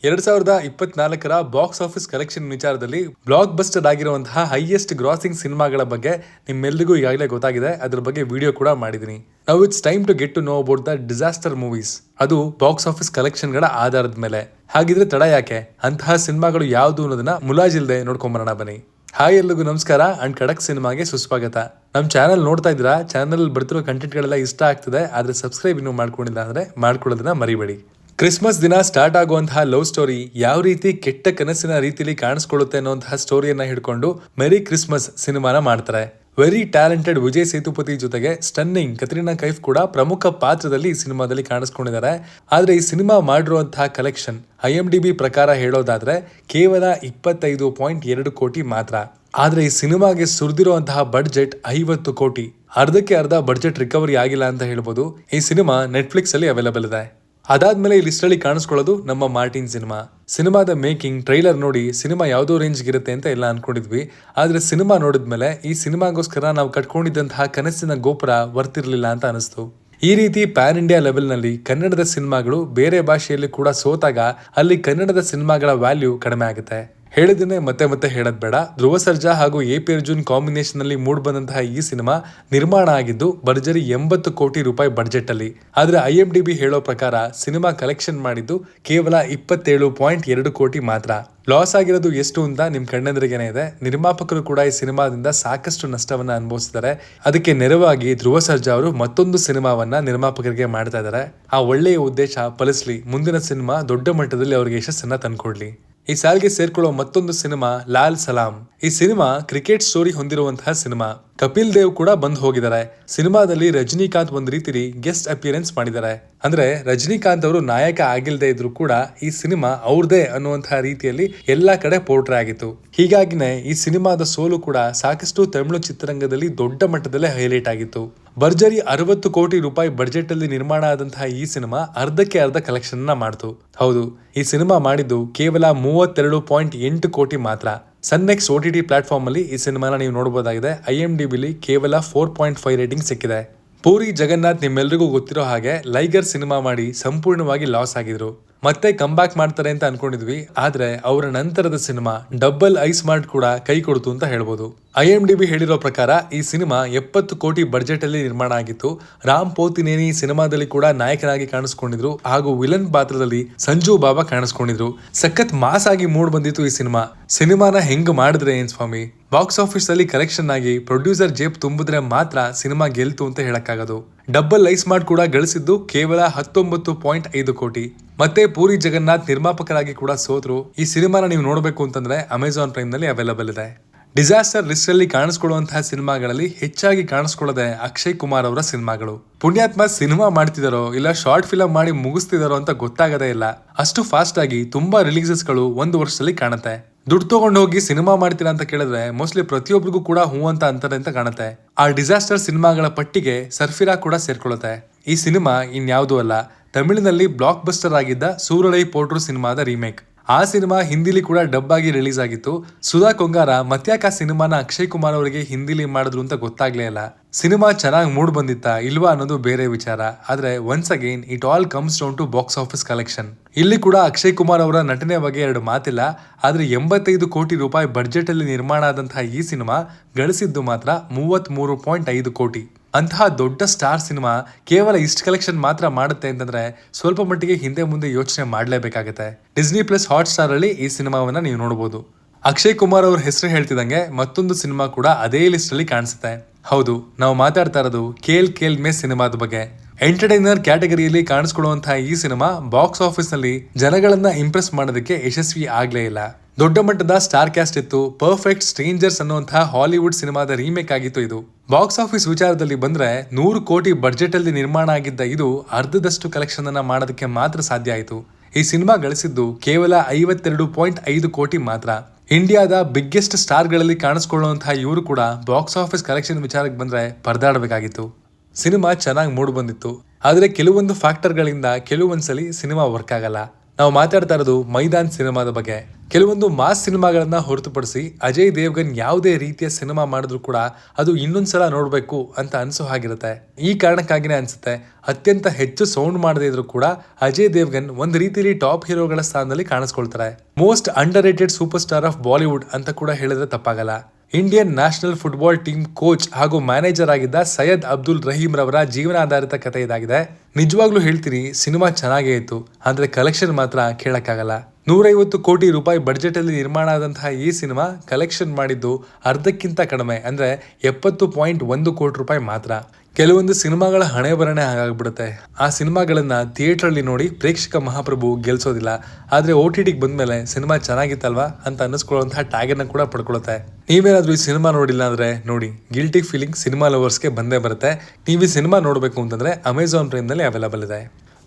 2024ರ box office collection ವಿಚಾರದಲ್ಲಿ block buster ಆಗಿರುವಂತಹ highest grazing ಸಿನಿಮಾಗಳ ಬಗ್ಗೆ ನಿಮ್ಮೆಲ್ಲರಿಗೂ ಈಗಾಗಲೇ ಗೊತ್ತಾಗಿದೆ. ಅದ್ರ ಬಗ್ಗೆ ವಿಡಿಯೋ ಕೂಡ ಮಾಡಿದೀನಿ. Now it's time to get to know about the disaster movies. ಅದು ಬಾಕ್ಸ್ ಆಫೀಸ್ ಕಲೆಕ್ಷನ್ ಗಳ ಆಧಾರದ ಮೇಲೆ. ಹಾಗಿದ್ರೆ ತಡ ಯಾಕೆ? ಅಂತಹ ಸಿನಿಮಾಗಳು ಯಾವ್ದು ಅನ್ನೋದನ್ನ ಮುಲಾಜಿಲ್ದೆ ನೋಡ್ಕೊಂಬರೋಣ ಬನ್ನಿ. ಹಾಯ್, ಎಲ್ರಿಗೂ ನಮಸ್ಕಾರ ಅಂಡ್ ಖಡಕ್ ಸಿನಿಮಾಗೆ ಸುಸ್ವಾಗತ. ನಮ್ ಚಾನಲ್ ನೋಡ್ತಾ ಇದ್ದೀರಾ? ಚಾನಲ್ ಬರ್ತಿರೋ ಕಂಟೆಂಟ್ ಗಳೆಲ್ಲ ಇಷ್ಟ ಆಗ್ತದೆ, ಆದ್ರೆ ಸಬ್ಸ್ಕ್ರೈಬ್ ಇನ್ನೂ ಮಾಡ್ಕೊಂಡಿಲ್ಲ ಅಂದ್ರೆ ಮಾಡ್ಕೊಳ್ಳೋದನ್ನ ಮರಿಬೇಡಿ. ಕ್ರಿಸ್ಮಸ್ ದಿನ ಸ್ಟಾರ್ಟ್ ಆಗುವಂತಹ ಲವ್ ಸ್ಟೋರಿ ಯಾವ ರೀತಿ ಕೆಟ್ಟ ಕನಸಿನ ರೀತಿಯಲ್ಲಿ ಕಾಣಿಸ್ಕೊಳ್ಳುತ್ತೆ ಅನ್ನುವಂತಹ ಸ್ಟೋರಿಯನ್ನ ಹಿಡ್ಕೊಂಡು ಮೆರಿ ಕ್ರಿಸ್ಮಸ್ ಸಿನಿಮಾನ ಮಾಡ್ತಾರೆ. ವೆರಿ ಟ್ಯಾಲೆಂಟೆಡ್ ವಿಜಯ್ ಸೇತುಪತಿ ಜೊತೆಗೆ ಸ್ಟನ್ನಿಂಗ್ ಕತ್ರಿನಾ ಕೈಫ್ ಕೂಡ ಪ್ರಮುಖ ಪಾತ್ರದಲ್ಲಿ ಈ ಸಿನಿಮಾದಲ್ಲಿ ಕಾಣಿಸ್ಕೊಂಡಿದ್ದಾರೆ. ಆದ್ರೆ ಈ ಸಿನಿಮಾ ಮಾಡಿರುವಂತಹ ಕಲೆಕ್ಷನ್ IMDb ಪ್ರಕಾರ ಹೇಳೋದಾದ್ರೆ ಕೇವಲ 25.2 ಕೋಟಿ ಮಾತ್ರ. ಆದ್ರೆ ಈ ಸಿನಿಮಾಗೆ ಸುರಿದಿರುವಂತಹ ಬಡ್ಜೆಟ್ 50 ಕೋಟಿ. ಅರ್ಧಕ್ಕೆ ಅರ್ಧ ಬಡ್ಜೆಟ್ ರಿಕವರಿ ಆಗಿಲ್ಲ ಅಂತ ಹೇಳ್ಬೋದು. ಈ ಸಿನಿಮಾ ನೆಟ್ಫ್ಲಿಕ್ಸ್ ಅಲ್ಲಿ ಅವೈಲೇಬಲ್ ಇದೆ. ಅದಾದ್ಮೇಲೆ ಈ ಲಿಸ್ಟ್ ಅಲ್ಲಿ ಕಾಣಿಸ್ಕೊಳ್ಳೋದು ನಮ್ಮ ಮಾರ್ಟಿನ್ ಸಿನಿಮಾದ ಮೇಕಿಂಗ್ ಟ್ರೈಲರ್ ನೋಡಿ ಸಿನಿಮಾ ಯಾವುದೋ ರೇಂಜ್ ಇರುತ್ತೆ ಅಂತ ಎಲ್ಲ ಅನ್ಕೊಂಡಿದ್ವಿ. ಆದ್ರೆ ಸಿನಿಮಾ ನೋಡಿದ್ಮೇಲೆ ಈ ಸಿನಿಮಾಗೋಸ್ಕರ ನಾವು ಕಟ್ಕೊಂಡಿದ್ದಂತಹ ಕನಸಿನ ಗೋಪುರ ವರ್ತಿರ್ಲಿಲ್ಲ ಅಂತ ಅನಿಸ್ತು. ಈ ರೀತಿ ಪ್ಯಾನ್ ಇಂಡಿಯಾ ಲೆವೆಲ್ ನಲ್ಲಿ ಕನ್ನಡದ ಸಿನಿಮಾಗಳು ಬೇರೆ ಭಾಷೆಯಲ್ಲಿ ಕೂಡ ಸೋತಾಗ ಅಲ್ಲಿ ಕನ್ನಡದ ಸಿನಿಮಾಗಳ ವ್ಯಾಲ್ಯೂ ಕಡಿಮೆ ಆಗುತ್ತೆ. ಹೇಳಿದನ್ನೇ ಮತ್ತೆ ಮತ್ತೆ ಹೇಳದ್ ಬೇಡ. ಧ್ರುವ ಸರ್ಜಾ ಹಾಗೂ AP ಅರ್ಜುನ್ ಕಾಂಬಿನೇಷನ್ ನಲ್ಲಿ ಮೂಡ್ ಬಂದಂತಹ ಈ ಸಿನಿಮಾ ನಿರ್ಮಾಣ ಆಗಿದ್ದು ಭರ್ಜರಿ 80 ಕೋಟಿ ರೂಪಾಯಿ ಬಡ್ಜೆಟ್ ಅಲ್ಲಿ. ಆದ್ರೆ IMDb ಹೇಳೋ ಪ್ರಕಾರ ಸಿನಿಮಾ ಕಲೆಕ್ಷನ್ ಮಾಡಿದ್ದು ಕೇವಲ 27.2 ಕೋಟಿ ಮಾತ್ರ. ಲಾಸ್ ಆಗಿರೋದು ಎಷ್ಟು ಅಂತ ನಿಮ್ ಕಣ್ಣೆದುರಿಗೇನೆ ಇದೆ. ನಿರ್ಮಾಪಕರು ಕೂಡ ಈ ಸಿನಿಮಾದಿಂದ ಸಾಕಷ್ಟು ನಷ್ಟವನ್ನ ಅನುಭವಿಸಿದ್ದಾರೆ. ಅದಕ್ಕೆ ನೆರವಾಗಿ ಧ್ರುವ ಸರ್ಜಾ ಅವರು ಮತ್ತೊಂದು ಸಿನಿಮಾವನ್ನ ನಿರ್ಮಾಪಕರಿಗೆ ಮಾಡ್ತಾ ಇದ್ದಾರೆ. ಆ ಒಳ್ಳೆಯ ಉದ್ದೇಶ ಫಲಿಸ್ಲಿ, ಮುಂದಿನ ಸಿನಿಮಾ ದೊಡ್ಡ ಮಟ್ಟದಲ್ಲಿ ಅವರಿಗೆ ಯಶಸ್ಸನ್ನ ತಂದ್ಕೊಡ್ಲಿ. ಈ ಸಾಲ್ಗೆ ಸೇರ್ಕೊಳ್ಳೋ ಮತ್ತೊಂದು ಸಿನಿಮಾ ಲಾಲ್ ಸಲಾಂ. ಈ ಸಿನಿಮಾ ಕ್ರಿಕೆಟ್ ಸ್ಟೋರಿ ಹೊಂದಿರುವಂತಹ ಸಿನಿಮಾ. ಕಪಿಲ್ ದೇವ್ ಕೂಡ ಬಂದ್ ಹೋಗಿದ್ದಾರೆ. ಸಿನಿಮಾದಲ್ಲಿ ರಜನಿಕಾಂತ್ ಒಂದ್ ರೀತಿಲಿ ಗೆಸ್ಟ್ ಅಪಿಯರೆನ್ಸ್ ಮಾಡಿದ್ದಾರೆ. ಅಂದ್ರೆ ರಜನಿಕಾಂತ್ ಅವರು ನಾಯಕ ಆಗಿಲ್ದೇ ಇದ್ರು ಕೂಡ ಈ ಸಿನಿಮಾ ಅವ್ರದೇ ಅನ್ನುವಂತಹ ರೀತಿಯಲ್ಲಿ ಎಲ್ಲಾ ಕಡೆ ಪೋರ್ಟ್ರೇ ಆಗಿತ್ತು. ಹೀಗಾಗಿನೇ ಈ ಸಿನಿಮಾದ ಸೋಲು ಕೂಡ ಸಾಕಷ್ಟು ತಮಿಳು ಚಿತ್ರರಂಗದಲ್ಲಿ ದೊಡ್ಡ ಮಟ್ಟದಲ್ಲೇ ಹೈಲೈಟ್ ಆಗಿತ್ತು. ಭರ್ಜರಿ 60 ಕೋಟಿ ರೂಪಾಯಿ ಬಡ್ಜೆಟ್ ಅಲ್ಲಿ ನಿರ್ಮಾಣ ಆದಂತಹ ಈ ಸಿನಿಮಾ ಅರ್ಧಕ್ಕೆ ಅರ್ಧ ಕಲೆಕ್ಷನ್ ಮಾಡ್ತು. ಹೌದು, ಈ ಸಿನಿಮಾ ಮಾಡಿದ್ದು ಕೇವಲ 32.8 ಕೋಟಿ ಮಾತ್ರ. ಸನ್ನೆಕ್ಸ್ OTT ಪ್ಲಾಟ್ಫಾರ್ಮ್ ಅಲ್ಲಿ ಈ ಸಿನಿಮಾನ ನೀವು ನೋಡಬಹುದಾಗಿದೆ. IMDb ಕೇವಲ 4.5 ರೇಟಿಂಗ್ ಸಿಕ್ಕಿದೆ. ಪೂರಿ ಜಗನ್ನಾಥ್ ನಿಮ್ಮೆಲ್ರಿಗೂ ಗೊತ್ತಿರೋ ಹಾಗೆ ಲೈಗರ್ ಸಿನಿಮಾ ಮಾಡಿ ಸಂಪೂರ್ಣವಾಗಿ ಲಾಸ್ ಆಗಿದ್ರು. ಮತ್ತೆ ಕಮ್ ಬ್ಯಾಕ್ ಮಾಡ್ತಾರೆ ಅಂತ ಅನ್ಕೊಂಡಿದ್ವಿ. ಆದ್ರೆ ಅವರ ನಂತರದ ಸಿನಿಮಾ ಡಬಲ್ ಐ ಸ್ಮಾರ್ಟ್ ಕೂಡ ಕೈ ಕೊಡ್ತು ಅಂತ ಹೇಳ್ಬೋದು. IMDb ಹೇಳಿರೋ ಪ್ರಕಾರ ಈ ಸಿನಿಮಾ 70 ಕೋಟಿ ಬಡ್ಜೆಟ್ ಅಲ್ಲಿ ನಿರ್ಮಾಣ ಆಗಿತ್ತು. ರಾಮ್ ಪೋತಿನೇನಿ ಸಿನಿಮಾದಲ್ಲಿ ಕೂಡ ನಾಯಕನಾಗಿ ಕಾಣಿಸ್ಕೊಂಡಿದ್ರು ಹಾಗೂ ವಿಲನ್ ಪಾತ್ರದಲ್ಲಿ ಸಂಜು ಬಾಬಾ ಕಾಣಿಸ್ಕೊಂಡಿದ್ರು. ಸಖತ್ ಮಾಸ್ ಆಗಿ ಮೂಡ್ ಬಂದಿತ್ತು ಈ ಸಿನಿಮಾನ ಹೆಂಗ್ ಮಾಡಿದ್ರೆ ಏನ್ ಸ್ವಾಮಿ? ಬಾಕ್ಸ್ ಆಫೀಸ್ ಅಲ್ಲಿ ಕಲೆಕ್ಷನ್ ಆಗಿ ಪ್ರೊಡ್ಯೂಸರ್ ಜೇಬ್ ತುಂಬಿದ್ರೆ ಮಾತ್ರ ಸಿನಿಮಾ ಗೆಲ್ತು ಅಂತ ಹೇಳಕ್ಕಾಗೋದು. ಡಬಲ್ ಐ ಸ್ಮಾರ್ಟ್ ಕೂಡ ಗಳಿಸಿದ್ದು ಕೇವಲ 19.5 ಕೋಟಿ. ಮತ್ತೆ ಪೂರಿ ಜಗನ್ನಾಥ್ ನಿರ್ಮಾಪಕರಾಗಿ ಕೂಡ ಸೋತ್ರು. ಈ ಸಿನಿಮಾನ ನೀವು ನೋಡಬೇಕು ಅಂತಂದ್ರೆ ಅಮೆಜಾನ್ ಪ್ರೈಮ್ ನಲ್ಲಿ ಅವೈಲೇಬಲ್ ಇದೆ. ಡಿಸಾಸ್ಟರ್ ಲಿಸ್ಟ್ ಅಲ್ಲಿ ಕಾಣಿಸ್ಕೊಳ್ಳುವಂತಹ ಸಿನಿಮಾಗಳಲ್ಲಿ ಹೆಚ್ಚಾಗಿ ಕಾಣಿಸ್ಕೊಳ್ಳದೆ ಅಕ್ಷಯ್ ಕುಮಾರ್ ಅವರ ಸಿನಿಮಾಗಳು. ಪುಣ್ಯಾತ್ಮ ಸಿನಿಮಾ ಮಾಡ್ತಿದಾರೋ ಇಲ್ಲ ಶಾರ್ಟ್ ಫಿಲಂ ಮಾಡಿ ಮುಗಿಸ್ತಿದಾರೋ ಅಂತ ಗೊತ್ತಾಗದೇ ಇಲ್ಲ. ಅಷ್ಟು ಫಾಸ್ಟ್ ಆಗಿ ತುಂಬಾ ರಿಲೀಸಸ್ ಗಳು ಒಂದು ವರ್ಷದಲ್ಲಿ ಕಾಣುತ್ತೆ. ದುಡ್ಡು ತಗೊಂಡು ಹೋಗಿ ಸಿನಿಮಾ ಮಾಡ್ತೀರಾ ಅಂತ ಕೇಳಿದ್ರೆ ಮೋಸ್ಟ್ಲಿ ಪ್ರತಿಯೊಬ್ಬರಿಗೂ ಕೂಡ ಹೂ ಅಂತ ಅಂತಾರೆ ಅಂತ ಕಾಣುತ್ತೆ. ಆ ಡಿಸಾಸ್ಟರ್ ಸಿನಿಮಾಗಳ ಪಟ್ಟಿಗೆ ಸರ್ಫಿರಾ ಕೂಡ ಸೇರ್ಕೊಳ್ಳುತ್ತೆ. ಈ ಸಿನಿಮಾ ಇನ್ಯಾವುದೂ ಅಲ್ಲ, ತಮಿಳಿನಲ್ಲಿ ಬ್ಲಾಕ್ ಬಸ್ಟರ್ ಆಗಿದ್ದ ಸೂರಡೈ ಪೋಟ್ರು ಸಿನಿಮಾದ ರೀಮೇಕ್. ಆ ಸಿನಿಮಾ ಹಿಂದಿಲಿ ಕೂಡ ಡಬ್ ಆಗಿ ರಿಲೀಸ್ ಆಗಿತ್ತು. ಸುಧಾ ಕೊಂಗಾರ ಮತ್ಯಾಕ ಸಿನಿಮಾನ ಅಕ್ಷಯ್ ಕುಮಾರ್ ಅವರಿಗೆ ಹಿಂದಿಲಿ ಮಾಡಿದ್ರು ಅಂತ ಗೊತ್ತಾಗ್ಲೇ ಇಲ್ಲ. ಸಿನಿಮಾ ಚೆನ್ನಾಗಿ ಮೂಡ್ ಬಂದಿತ್ತಾ ಇಲ್ವಾ ಅನ್ನೋದು ಬೇರೆ ವಿಚಾರ. ಆದ್ರೆ once again it all comes down to box office collection. ಇಲ್ಲಿ ಕೂಡ ಅಕ್ಷಯ್ ಕುಮಾರ್ ಅವರ ನಟನೆ ಬಗ್ಗೆ ಎರಡು ಮಾತಿಲ್ಲ. ಆದ್ರೆ 85 ಕೋಟಿ ರೂಪಾಯಿ ಬಡ್ಜೆಟ್ ಅಲ್ಲಿ ನಿರ್ಮಾಣ ಆದಂತಹ ಈ ಸಿನಿಮಾ ಗಳಿಸಿದ್ದು ಮಾತ್ರ 33.5 ಕೋಟಿ. ಅಂತಹ ದೊಡ್ಡ ಸ್ಟಾರ್ ಸಿನಿಮಾ ಕೇವಲ ಇಷ್ಟು ಕಲೆಕ್ಷನ್ ಮಾತ್ರ ಮಾಡುತ್ತೆ ಅಂತಂದ್ರೆ ಸ್ವಲ್ಪ ಮಟ್ಟಿಗೆ ಹಿಂದೆ ಮುಂದೆ ಯೋಚನೆ ಮಾಡಲೇಬೇಕಾಗುತ್ತೆ. Disney+ ಹಾಟ್ಸ್ಟಾರ್ ಅಲ್ಲಿ ಈ ಸಿನಿಮಾವನ್ನ ನೀವು ನೋಡಬಹುದು. ಅಕ್ಷಯ್ ಕುಮಾರ್ ಅವ್ರ ಹೆಸರು ಹೇಳ್ತಿದಂಗೆ ಮತ್ತೊಂದು ಸಿನಿಮಾ ಕೂಡ ಅದೇ ಲಿಸ್ಟ್ ಅಲ್ಲಿ ಕಾಣಿಸುತ್ತೆ. ಹೌದು, ನಾವು ಮಾತಾಡ್ತಾ ಇರೋದು ಕೇಲ್ ಮೇ ಸಿನಿಮಾದ ಬಗ್ಗೆ. ಎಂಟರ್ಟೈನರ್ ಕ್ಯಾಟಗರಿಯಲ್ಲಿ ಕಾಣಿಸ್ಕೊಳ್ಳುವಂತಹ ಈ ಸಿನಿಮಾ ಬಾಕ್ಸ್ ಆಫೀಸ್ ನಲ್ಲಿ ಜನಗಳನ್ನ ಇಂಪ್ರೆಸ್ ಮಾಡೋದಕ್ಕೆ ಯಶಸ್ವಿ ಆಗ್ಲೇ ಇಲ್ಲ. ದೊಡ್ಡ ಮಟ್ಟದ ಸ್ಟಾರ್ ಕ್ಯಾಸ್ಟ್ ಇತ್ತು. ಪರ್ಫೆಕ್ಟ್ ಸ್ಟ್ರೇಂಜರ್ಸ್ ಅನ್ನುವಂತಹ ಹಾಲಿವುಡ್ ಸಿನಿಮಾದ ರೀಮೇಕ್ ಆಗಿತ್ತು ಇದು. ಬಾಕ್ಸ್ ಆಫೀಸ್ ವಿಚಾರದಲ್ಲಿ ಬಂದ್ರೆ 100 ಕೋಟಿ ಬಡ್ಜೆಟ್ ಅಲ್ಲಿ ನಿರ್ಮಾಣ ಆಗಿದ್ದ ಇದು ಅರ್ಧದಷ್ಟು ಕಲೆಕ್ಷನ್ ಅನ್ನ ಮಾಡೋದಕ್ಕೆ ಮಾತ್ರ ಸಾಧ್ಯ ಆಯಿತು. ಈ ಸಿನಿಮಾ ಗಳಿಸಿದ್ದು ಕೇವಲ 52.5 ಕೋಟಿ ಮಾತ್ರ. ಇಂಡಿಯಾದ ಬಿಗ್ಗೆಸ್ಟ್ ಸ್ಟಾರ್ ಗಳಲ್ಲಿ ಕಾಣಿಸ್ಕೊಳ್ಳುವಂತಹ ಇವರು ಕೂಡ ಬಾಕ್ಸ್ ಆಫೀಸ್ ಕಲೆಕ್ಷನ್ ವಿಚಾರಕ್ಕೆ ಬಂದ್ರೆ ಪರದಾಡಬೇಕಾಗಿತ್ತು. ಸಿನಿಮಾ ಚೆನ್ನಾಗಿ ಮೂಡ್ ಬಂದಿತ್ತು. ಆದ್ರೆ ಕೆಲವೊಂದು ಫ್ಯಾಕ್ಟರ್ ಗಳಿಂದ ಕೆಲವೊಂದ್ಸಲಿ ಸಿನಿಮಾ ವರ್ಕ್ ಆಗಲ್ಲ. ನಾವು ಮಾತಾಡ್ತಾ ಇರೋದು ಮೈದಾನ್ ಸಿನಿಮಾದ ಬಗ್ಗೆ. ಕೆಲವೊಂದು ಮಾಸ್ ಸಿನಿಮಾಗಳನ್ನ ಹೊರತುಪಡಿಸಿ ಅಜಯ್ ದೇವ್ಗನ್ ಯಾವುದೇ ರೀತಿಯ ಸಿನಿಮಾ ಮಾಡಿದ್ರು ಕೂಡ ಅದು ಇನ್ನೊಂದ್ಸಲ ನೋಡ್ಬೇಕು ಅಂತ ಅನ್ಸೋ ಹಾಗಿರುತ್ತೆ. ಈ ಕಾರಣಕ್ಕಾಗಿನೇ ಅನ್ಸುತ್ತೆ ಅತ್ಯಂತ ಹೆಚ್ಚು ಸೌಂಡ್ ಮಾಡದೇ ಇದ್ರು ಕೂಡ ಅಜಯ್ ದೇವ್ಗನ್ ಒಂದ್ ರೀತಿಯಲ್ಲಿ ಟಾಪ್ ಹೀರೋಗಳ ಸ್ಥಾನದಲ್ಲಿ ಕಾಣಿಸ್ಕೊಳ್ತಾರೆ. Most underrated superstar of Bollywood ಅಂತ ಕೂಡ ಹೇಳಿದ್ರೆ ತಪ್ಪಾಗಲ್ಲ. Indian national football team coach ಹಾಗೂ ಮ್ಯಾನೇಜರ್ ಆಗಿದ್ದ ಸೈಯದ್ ಅಬ್ದುಲ್ ರಹೀಂ ರವರ ಜೀವನಾಧಾರಿತ ಕಥೆ ಇದಾಗಿದೆ. ನಿಜವಾಗ್ಲೂ ಹೇಳ್ತೀನಿ, ಸಿನಿಮಾ ಚೆನ್ನಾಗೇ ಇತ್ತು, ಆದ್ರೆ ಕಲೆಕ್ಷನ್ ಮಾತ್ರ ಕೇಳಕ್ಕಾಗಲ್ಲ. 150 ಕೋಟಿ ರೂಪಾಯಿ ಬಡ್ಜೆಟ್ ಅಲ್ಲಿ ನಿರ್ಮಾಣ ಆದಂತಹ ಈ ಸಿನಿಮಾ ಕಲೆಕ್ಷನ್ ಮಾಡಿದ್ದು ಅರ್ಧಕ್ಕಿಂತ ಕಡಿಮೆ, ಅಂದ್ರೆ 70.1 ಕೋಟಿ ರೂಪಾಯಿ ಮಾತ್ರ. ಕೆಲವೊಂದು ಸಿನಿಮಾಗಳ ಹಣೆ ಬರಣೆ ಹಾಗಾಗ್ಬಿಡುತ್ತೆ. ಆ ಸಿನಿಮಾಗಳನ್ನ ಥಿಯೇಟರ್ ಅಲ್ಲಿ ನೋಡಿ ಪ್ರೇಕ್ಷಕ ಮಹಾಪ್ರಭು ಗೆಲ್ಸೋದಿಲ್ಲ, ಆದ್ರೆ OTTಗೆ ಬಂದ್ಮೇಲೆ ಸಿನಿಮಾ ಚೆನ್ನಾಗಿತ್ತಲ್ವಾ ಅಂತ ಅನ್ನಿಸ್ಕೊಳ್ಳುವಂತಹ ಟ್ಯಾಗ್ ಅನ್ನ ಕೂಡ ಪಡ್ಕೊಳ್ಳುತ್ತೆ. ನೀವೇನಾದ್ರೂ ಈ ಸಿನಿಮಾ ನೋಡಿಲ್ಲ ಅಂದ್ರೆ ನೋಡಿ, ಗಿಲ್ಟಿ ಫೀಲಿಂಗ್ ಸಿನಿಮಾ ಲವರ್ಸ್ಗೆ ಬಂದೇ ಬರುತ್ತೆ. ನೀವು ಈ ಸಿನಿಮಾ ನೋಡಬೇಕು ಅಂತಂದ್ರೆ ಅಮೆಜಾನ್ ಪ್ರೈಮ್ ನಲ್ಲಿ ಅವೈಲೇಬಲ್ ಇದೆ.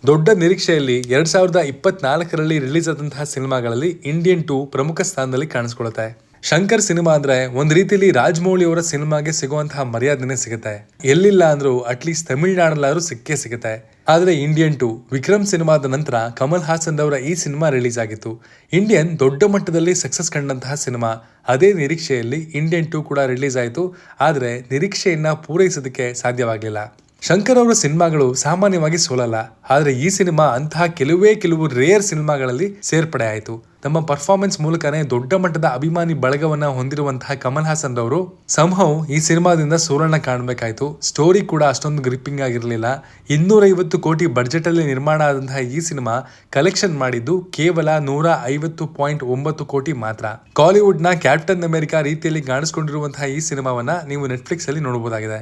ದೊಡ್ಡ ನಿರೀಕ್ಷೆಯಲ್ಲಿ 2024ರಲ್ಲಿ ರಿಲೀಸ್ ಆದಂತಹ ಸಿನಿಮಾಗಳಲ್ಲಿ ಇಂಡಿಯನ್ 2 ಪ್ರಮುಖ ಸ್ಥಾನದಲ್ಲಿ ಕಾಣಿಸ್ಕೊಳ್ಳುತ್ತೆ. ಶಂಕರ್ ಸಿನಿಮಾ ಅಂದ್ರೆ ಒಂದ್ ರೀತಿಯಲ್ಲಿ ರಾಜಮೌಳಿ ಅವರ ಸಿನಿಮಾಗೆ ಸಿಗುವಂತಹ ಮರ್ಯಾದೆನೇ ಸಿಗುತ್ತೆ. ಎಲ್ಲಿಲ್ಲ ಅಂದ್ರೂ ಅಟ್ಲೀಸ್ಟ್ ತಮಿಳ್ನಾಡಲ್ಲಾದ್ರೂ ಸಿಕ್ಕೇ ಸಿಗುತ್ತೆ. ಆದ್ರೆ ಇಂಡಿಯನ್ 2 ವಿಕ್ರಮ್ ಸಿನಿಮಾದ ನಂತರ ಕಮಲ್ ಹಾಸನ್ ಅವರ ಈ ಸಿನಿಮಾ ರಿಲೀಸ್ ಆಗಿತ್ತು. ಇಂಡಿಯನ್ ದೊಡ್ಡ ಮಟ್ಟದಲ್ಲಿ ಸಕ್ಸಸ್ ಕಂಡಂತಹ ಸಿನಿಮಾ. ಅದೇ ನಿರೀಕ್ಷೆಯಲ್ಲಿ ಇಂಡಿಯನ್ 2 ಕೂಡ ರಿಲೀಸ್ ಆಯಿತು. ಆದ್ರೆ ನಿರೀಕ್ಷೆಯನ್ನ ಪೂರೈಸೋದಕ್ಕೆ ಸಾಧ್ಯವಾಗಲಿಲ್ಲ. ಶಂಕರ್ ಅವರ ಸಿನಿಮಾಗಳು ಸಾಮಾನ್ಯವಾಗಿ ಸೋಲಲ್ಲ, ಆದ್ರೆ ಈ ಸಿನಿಮಾ ಅಂತಹ ಕೆಲವು ರೇರ್ ಸಿನಿಮಾಗಳಲ್ಲಿ ಸೇರ್ಪಡೆ ಆಯಿತು. ತಮ್ಮ ಪರ್ಫಾರ್ಮೆನ್ಸ್ ಮೂಲಕನೇ ದೊಡ್ಡ ಮಟ್ಟದ ಅಭಿಮಾನಿ ಬಳಗವನ್ನ ಹೊಂದಿರುವಂತಹ ಕಮಲ್ ಹಾಸನ್ ಅವರು ಸಂಹೌ ಈ ಸಿನಿಮಾದಿಂದ ಸೋಲನ್ನ ಕಾಣಬೇಕಾಯ್ತು. ಸ್ಟೋರಿ ಕೂಡ ಅಷ್ಟೊಂದು ಗ್ರಿಪ್ಪಿಂಗ್ ಆಗಿರಲಿಲ್ಲ. 250 ಕೋಟಿ ಬಡ್ಜೆಟ್ ಅಲ್ಲಿ ನಿರ್ಮಾಣ ಆದಂತಹ ಈ ಸಿನಿಮಾ ಕಲೆಕ್ಷನ್ ಮಾಡಿದ್ದು ಕೇವಲ 150.9 ಕೋಟಿ ಮಾತ್ರ. ಕಾಲಿವುಡ್ ನ ಕ್ಯಾಪ್ಟನ್ ಅಮೆರಿಕಾ ರೀತಿಯಲ್ಲಿ ಕಾಣಿಸ್ಕೊಂಡಿರುವಂತಹ ಈ ಸಿನಿಮಾವನ್ನ ನೀವು ನೆಟ್ಫ್ಲಿಕ್ಸ್ ಅಲ್ಲಿ ನೋಡಬಹುದಾಗಿದೆ.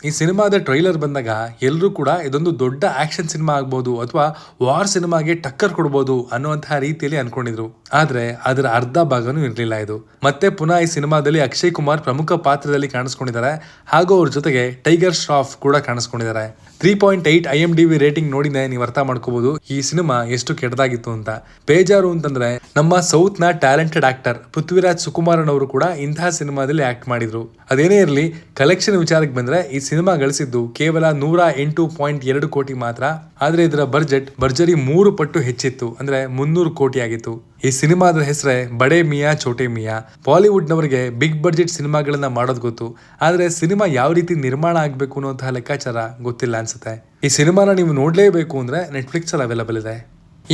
ಈ ಸಿನಿಮಾದ ಟ್ರೈಲರ್ ಬಂದಾಗ ಎಲ್ಲರೂ ಕೂಡ ಇದೊಂದು ದೊಡ್ಡ ಆಕ್ಷನ್ ಸಿನಿಮಾ ಆಗ್ಬೋದು ಅಥವಾ ವಾರ್ ಸಿನಿಮಾಗೆ ಟಕ್ಕರ್ ಕೊಡ್ಬೋದು ಅನ್ನುವಂತಹ ರೀತಿಯಲ್ಲಿ ಅನ್ಕೊಂಡಿದ್ರು. ಆದ್ರೆ ಅದರ ಅರ್ಧ ಭಾಗನೂ ಇರಲಿಲ್ಲ ಇದು. ಮತ್ತೆ ಪುನಃ ಈ ಸಿನಿಮಾದಲ್ಲಿ ಅಕ್ಷಯ್ ಕುಮಾರ್ ಪ್ರಮುಖ ಪಾತ್ರದಲ್ಲಿ ಕಾಣಿಸ್ಕೊಂಡಿದ್ದಾರೆ ಹಾಗೂ ಅವ್ರ ಜೊತೆಗೆ ಟೈಗರ್ ಶ್ರಾಫ್ ಕೂಡ ಕಾಣಿಸ್ಕೊಂಡಿದ್ದಾರೆ. 3.8 IMDb ರೇಟಿಂಗ್ ನೋಡಿದ್ರೆ ನೀವು ಅರ್ಥ ಮಾಡ್ಕೋಬಹುದು ಈ ಸಿನಿಮಾ ಎಷ್ಟು ಕೆಟ್ಟದಾಗಿತ್ತು ಅಂತ. ಬೇಜಾರು ಅಂತಂದ್ರೆ ನಮ್ಮ ಸೌತ್ ನ ಟ್ಯಾಲೆಂಟೆಡ್ ಆಕ್ಟರ್ ಪೃಥ್ವಿರಾಜ್ ಸುಕುಮಾರನ್ ಅವರು ಕೂಡ ಇಂತಹ ಸಿನಿಮಾದಲ್ಲಿ ಆಕ್ಟ್ ಮಾಡಿದ್ರು. ಅದೇನೇ ಇರಲಿ, ಕಲೆಕ್ಷನ್ ವಿಚಾರಕ್ಕೆ ಬಂದ್ರೆ ಈ ಸಿನಿಮಾ ಗಳಿಸಿದ್ದು ಕೇವಲ 108.2 ಕೋಟಿ ಮಾತ್ರ. ಆದ್ರೆ ಇದರ ಬಜೆಟ್ ಭರ್ಜರಿ 3 ಪಟ್ಟು ಹೆಚ್ಚಿತ್ತು, ಅಂದ್ರೆ 300 ಕೋಟಿ ಆಗಿತ್ತು. ಈ ಸಿನಿಮಾದ ಹೆಸರೇ ಬಡೇ Miya Chote Miya. Bollywood ನವರಿಗೆ big budget ಸಿನಿಮಾಗಳನ್ನ ಮಾಡೋದು ಗೊತ್ತು, ಆದ್ರೆ ಸಿನಿಮಾ ಯಾವ ರೀತಿ ನಿರ್ಮಾಣ ಆಗ್ಬೇಕು ಅನ್ನುವಂತಹ ಲೆಕ್ಕಾಚಾರ ಗೊತ್ತಿಲ್ಲ ಅನ್ಸುತ್ತೆ. ಈ ಸಿನಿಮಾನ ನೀವು ನೋಡ್ಲೇಬೇಕು ಅಂದ್ರೆ ನೆಟ್ಫ್ಲಿಕ್ಸ್ ಅಲ್ಲಿ ಅವೈಲೇಬಲ್ ಇದೆ.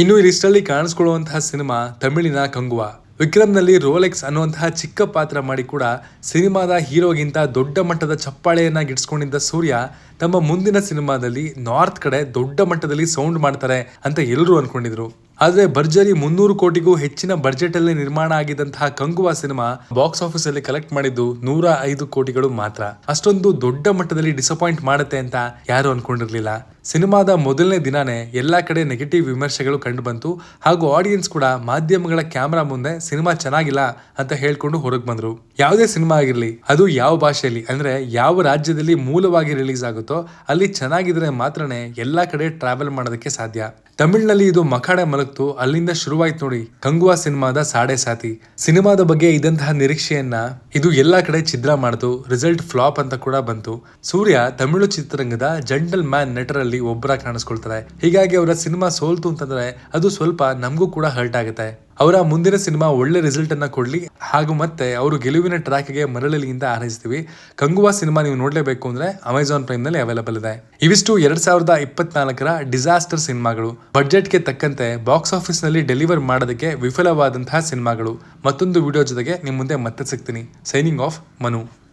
ಇನ್ನು ಈ ಲಿಸ್ಟ್ ಅಲ್ಲಿ ಕಾಣಿಸ್ಕೊಳ್ಳುವಂತಹ ಸಿನಿಮಾ ತಮಿಳಿನ ಕಂಗುವಾ. ವಿಕ್ರಮ್ ನಲ್ಲಿ ರೋಲೆಕ್ಸ್ ಅನ್ನುವಂತಹ ಚಿಕ್ಕ ಪಾತ್ರ ಮಾಡಿ ಕೂಡ ಸಿನಿಮಾದ ಹೀರೋಗಿಂತ ದೊಡ್ಡ ಮಟ್ಟದ ಚಪ್ಪಾಳೆಯನ್ನ ಗಿಟ್ಸ್ಕೊಂಡಿದ್ದ ಸೂರ್ಯ ತಮ್ಮ ಮುಂದಿನ ಸಿನಿಮಾದಲ್ಲಿ ನಾರ್ತ್ ಕಡೆ ದೊಡ್ಡ ಮಟ್ಟದಲ್ಲಿ ಸೌಂಡ್ ಮಾಡ್ತಾರೆ ಅಂತ ಎಲ್ಲರೂ ಅನ್ಕೊಂಡಿದ್ರು. ಆದ್ರೆ ಭರ್ಜರಿ 300 ಕೋಟಿಗೂ ಹೆಚ್ಚಿನ ಬಡ್ಜೆಟ್ ಅಲ್ಲಿ ನಿರ್ಮಾಣ ಆಗಿದ್ದಂತಹ ಕಂಗುವಾ ಸಿನಿಮಾ ಬಾಕ್ಸ್ ಆಫೀಸ್ ಅಲ್ಲಿ ಕಲೆಕ್ಟ್ ಮಾಡಿದ್ದು 105 ಕೋಟಿಗಳು ಮಾತ್ರ. ಅಷ್ಟೊಂದು ದೊಡ್ಡ ಮಟ್ಟದಲ್ಲಿ ಡಿಸಪಾಯಿಂಟ್ ಮಾಡುತ್ತೆ ಅಂತ ಯಾರು ಅನ್ಕೊಂಡಿರ್ಲಿಲ್ಲ. ಸಿನಿಮಾದ ಮೊದಲನೇ ದಿನಾನೇ ಎಲ್ಲಾ ಕಡೆ ನೆಗೆಟಿವ್ ವಿಮರ್ಶೆಗಳು ಕಂಡು ಬಂತು ಹಾಗೂ ಆಡಿಯನ್ಸ್ ಕೂಡ ಮಾಧ್ಯಮಗಳ ಕ್ಯಾಮೆರಾ ಮುಂದೆ ಸಿನಿಮಾ ಚೆನ್ನಾಗಿಲ್ಲ ಅಂತ ಹೇಳ್ಕೊಂಡು ಹೊರಗೆ ಬಂದ್ರು. ಯಾವುದೇ ಸಿನಿಮಾ ಆಗಿರ್ಲಿ, ಅದು ಯಾವ ಭಾಷೆಯಲ್ಲಿ ಅಂದ್ರೆ ಯಾವ ರಾಜ್ಯದಲ್ಲಿ ಮೂಲವಾಗಿ ರಿಲೀಸ್ ಆಗುತ್ತೋ ಅಲ್ಲಿ ಚೆನ್ನಾಗಿದ್ರೆ ಮಾತ್ರನೇ ಎಲ್ಲಾ ಕಡೆ ಟ್ರಾವೆಲ್ ಮಾಡೋದಕ್ಕೆ ಸಾಧ್ಯ. ತಮಿಳ್ನಲ್ಲಿ ಇದು ಮಖಾಡೆ ಮಲಗ್ತು, ಅಲ್ಲಿಂದ ಶುರುವಾಯ್ತು ನೋಡಿ ಕಂಗುವಾ ಸಿನಿಮಾದ ಸಾಡೆ ಸಾತಿ. ಸಿನಿಮಾದ ಬಗ್ಗೆ ಇದ್ದಂತಹ ನಿರೀಕ್ಷೆಯನ್ನ ಇದು ಎಲ್ಲಾ ಕಡೆ ಛಿದ್ರ ಮಾಡಿತು. ರಿಸಲ್ಟ್ ಫ್ಲಾಪ್ ಅಂತ ಕೂಡ ಬಂತು. ಸೂರ್ಯ ತಮಿಳು ಚಿತ್ರರಂಗದ ಜಂಟಲ್ ಮ್ಯಾನ್ ನಟರಲ್ಲಿ ಒಬ್ಬರ ಕಾಣಿಸ್ಕೊಳ್ತಾರೆ. ಹೀಗಾಗಿ ಅವರ ಸಿನಿಮಾ ಸೋಲ್ತು ಅಂತಂದ್ರೆ ಅದು ಸ್ವಲ್ಪ ನಮಗೂ ಕೂಡ ಹರ್ಟ್ ಆಗುತ್ತೆ. ಅವರ ಮುಂದಿನ ಸಿನಿಮಾ ಒಳ್ಳೆ ರಿಸಲ್ಟ್ ಅನ್ನ ಕೊಡ್ಲಿ ಹಾಗೂ ಮತ್ತೆ ಅವರು ಗೆಲುವಿನ ಟ್ರ್ಯಾಕ್ಗೆ ಮರಳಲಿ ಅಂತ ಹಾರೈಸ್ತೀವಿ. ಕಂಗುವಾ ಸಿನಿಮಾ ನೀವು ನೋಡ್ಲೇಬೇಕು ಅಂದ್ರೆ ಅಮೆಜಾನ್ ಪ್ರೈಮ್ ನಲ್ಲಿ ಅವೈಲೇಬಲ್ ಇದೆ. ಇವಿಷ್ಟು 2024ರ ಡಿಸಾಸ್ಟರ್ ಸಿನಿಮಾಗಳು. ಬಡ್ಜೆಟ್ಗೆ ತಕ್ಕಂತೆ ಬಾಕ್ಸ್ ಆಫೀಸ್ ನಲ್ಲಿ ಡೆಲಿವರ್ ಮಾಡೋದಕ್ಕೆ ವಿಫಲವಾದಂತಹ ಸಿನಿಮಾಗಳು. ಮತ್ತೊಂದು ವಿಡಿಯೋ ಜೊತೆಗೆ ನಿಮ್ ಮುಂದೆ ಮತ್ತೆ ಸಿಗ್ತೀನಿ. Signing off, Manu.